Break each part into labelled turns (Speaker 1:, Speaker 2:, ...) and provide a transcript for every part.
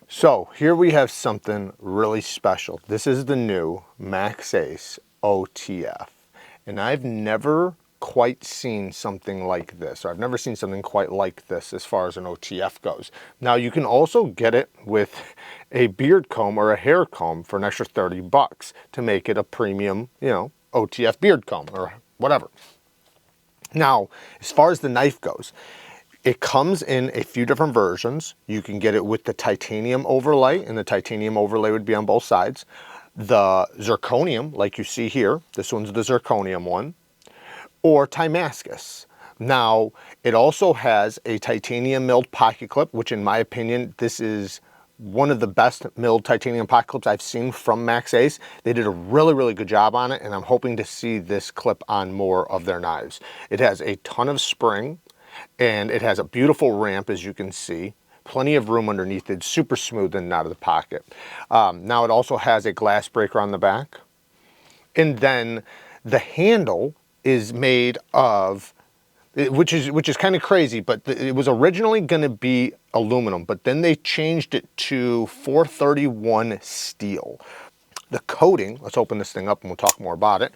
Speaker 1: So here we have something really special. This is the new Maxace OTF. And I've never quite seen something like this, or I've never seen something quite like this as far as an OTF goes. Now you can also get it with a beard comb or a hair comb for an extra 30 bucks to make it a premium, you know, OTF beard comb or whatever. Now, as far as the knife goes, it comes in a few different versions. You can get it with the titanium overlay, and the titanium overlay would be on both sides. The zirconium, like you see here, this one's the zirconium one, or Damascus. Now, it also has a titanium milled pocket clip, which in my opinion, this is one of the best milled titanium pocket clips I've seen from Maxace. They did a really, really good job on it, and I'm hoping to see this clip on more of their knives. It has a ton of spring, and it has a beautiful ramp, as you can see. Plenty of room underneath it, super smooth and out of the pocket. Now it also has a glass breaker on the back. And then the handle is made of, which is kind of crazy, but it was originally going to be aluminum, but then they changed it to 431 steel. The coating, let's open this thing up and we'll talk more about it.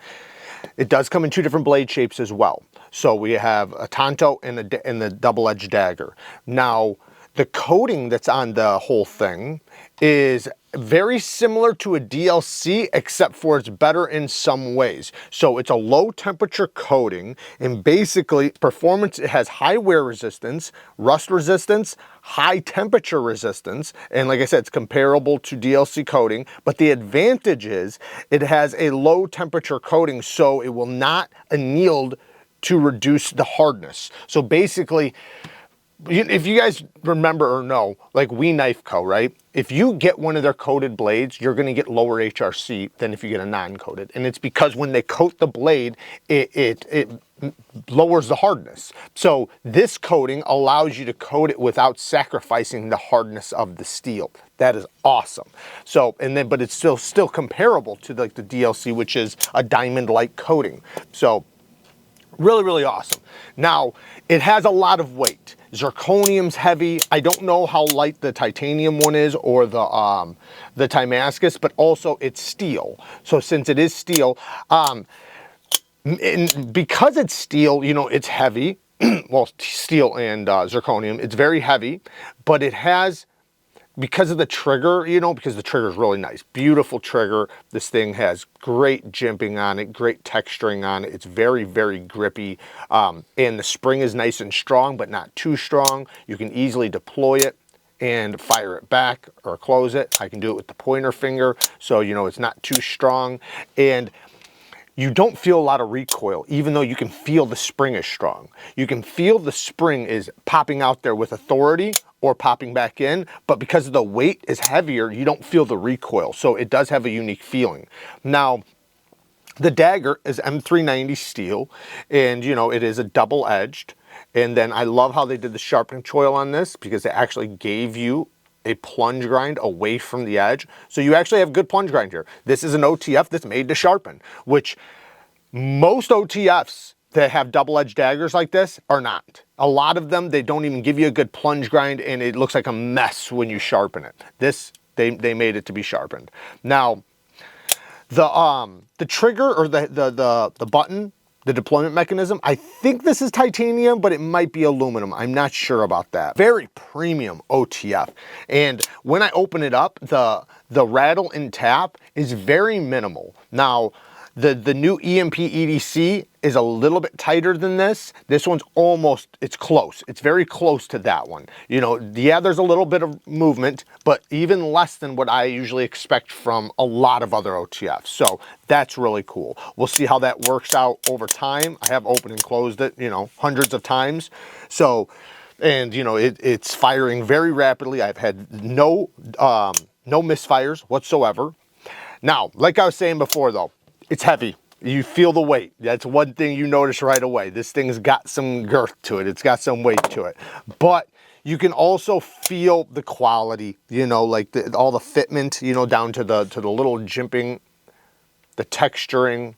Speaker 1: It does come in two different blade shapes as well. So we have a tanto and the double-edged dagger. Now, the coating that's on the whole thing is very similar to a DLC, except for it's better in some ways. So it's a low temperature coating, and basically performance, it has high wear resistance, rust resistance, high temperature resistance, and like I said, it's comparable to DLC coating, but the advantage is it has a low temperature coating, so it will not anneal to reduce the hardness. So basically, if you guys remember or know, like We Knife Co., right? If you get one of their coated blades, you're going to get lower HRC than if you get a non-coated. And it's because when they coat the blade, it lowers the hardness. So this coating allows you to coat it without sacrificing the hardness of the steel. That is awesome. So, and then, but it's still comparable to like the DLC, which is a diamond-like coating. So, really, really awesome. Now, it has a lot of weight. Zirconium's heavy. I don't know how light the titanium one is or the Damascus, but also it's steel. So since it is steel, and because it's steel, you know, it's heavy. Well, steel and zirconium, it's very heavy, but it has, because of the trigger, you know, because the trigger is really nice. Beautiful trigger. This thing has great jimping on it, great texturing on it. It's very, very grippy. And the spring is nice and strong, but not too strong. You can easily deploy it and fire it back or close it. I can do it with the pointer finger, so, you know, it's not too strong. And you don't feel a lot of recoil, even though you can feel the spring is strong. You can feel the spring is popping out there with authority or popping back in, but because the weight is heavier, you don't feel the recoil. So it does have a unique feeling. Now, the dagger is M390 steel, and you know, it is a double-edged. And then I love how they did the sharpening choil on this, because they actually gave you a plunge grind away from the edge. So you actually have good plunge grind here. This is an OTF that's made to sharpen, which most OTFs that have double-edged daggers like this are not. A lot of them, they don't even give you a good plunge grind, and it looks like a mess when you sharpen it. This, they made it to be sharpened. Now, the trigger or the button, the deployment mechanism, I think this is titanium, but it might be aluminum. I'm not sure about that. Very premium OTF. And when I open it up, the rattle and tap is very minimal. Now, the new EMP EDC is a little bit tighter than this. This one's almost, it's close. It's very close to that one. You know, yeah, there's a little bit of movement, but even less than what I usually expect from a lot of other OTFs. So that's really cool. We'll see how that works out over time. I have opened and closed it, you know, hundreds of times. So, and you know, it's firing very rapidly. I've had no misfires whatsoever. Now, like I was saying before though, it's heavy. You feel the weight. That's one thing you notice right away. This thing's got some girth to it. It's got some weight to it. But you can also feel the quality, you know, like all the fitment, you know, down to the little jimping, the texturing.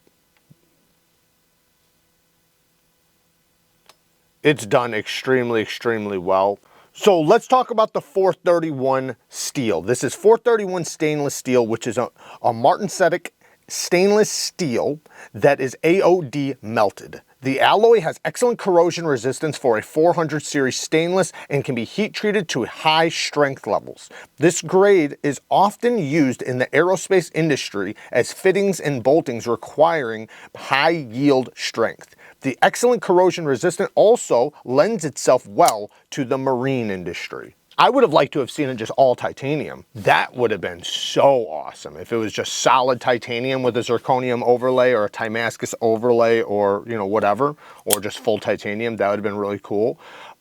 Speaker 1: It's done extremely, extremely well. So let's talk about the 431 steel. This is 431 stainless steel, which is a martensitic stainless steel that is AOD melted. The alloy has excellent corrosion resistance for a 400 series stainless and can be heat treated to high strength levels. This grade is often used in the aerospace industry as fittings and boltings requiring high yield strength. The excellent corrosion resistance also lends itself well to the marine industry. I would have liked to have seen it just all titanium. That would have been so awesome if it was just solid titanium with a zirconium overlay or a Damascus overlay or, you know, whatever, or just full titanium. That would have been really cool.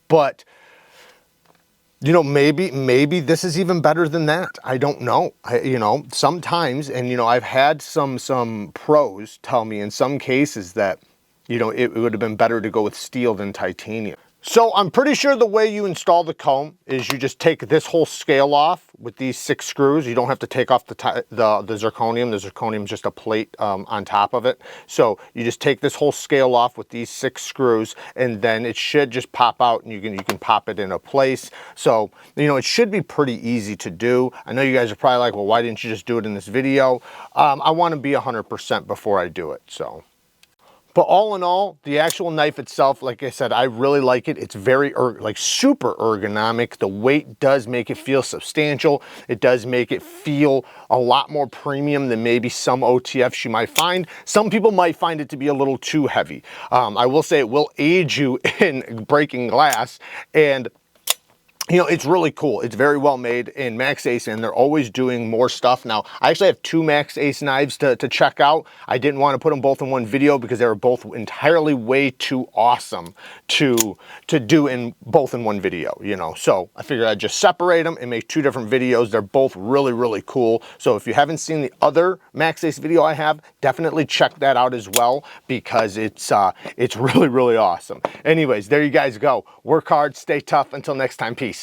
Speaker 1: But, you know, maybe this is even better than that. I don't know. You know, sometimes, and, you know, I've had some pros tell me in some cases that, you know, it would have been better to go with steel than titanium. So I'm pretty sure the way you install the comb is you just take this whole scale off with these 6 screws. You don't have to take off the zirconium. The zirconium is just a plate on top of it. So you just take this whole scale off with these 6 screws, and then it should just pop out, and you can pop it into place. So, you know, it should be pretty easy to do. I know you guys are probably like, well, why didn't you just do it in this video? I want to be 100% before I do it, so. But all in all, the actual knife itself, like I said, I really like it. It's very, like, super ergonomic. The weight does make it feel substantial. It does make it feel a lot more premium than maybe some OTFs you might find. Some people might find it to be a little too heavy. I will say it will aid you in breaking glass, and you know, it's really cool. It's very well made in Maxace, and they're always doing more stuff. Now, I actually have 2 Maxace knives to check out. I didn't want to put them both in one video because they were both entirely way too awesome to do in both in one video, you know. So I figured I'd just separate them and make 2 different videos. They're both really, really cool. So if you haven't seen the other Maxace video I have, definitely check that out as well, because it's really, really awesome. Anyways, there you guys go. Work hard, stay tough. Until next time, peace.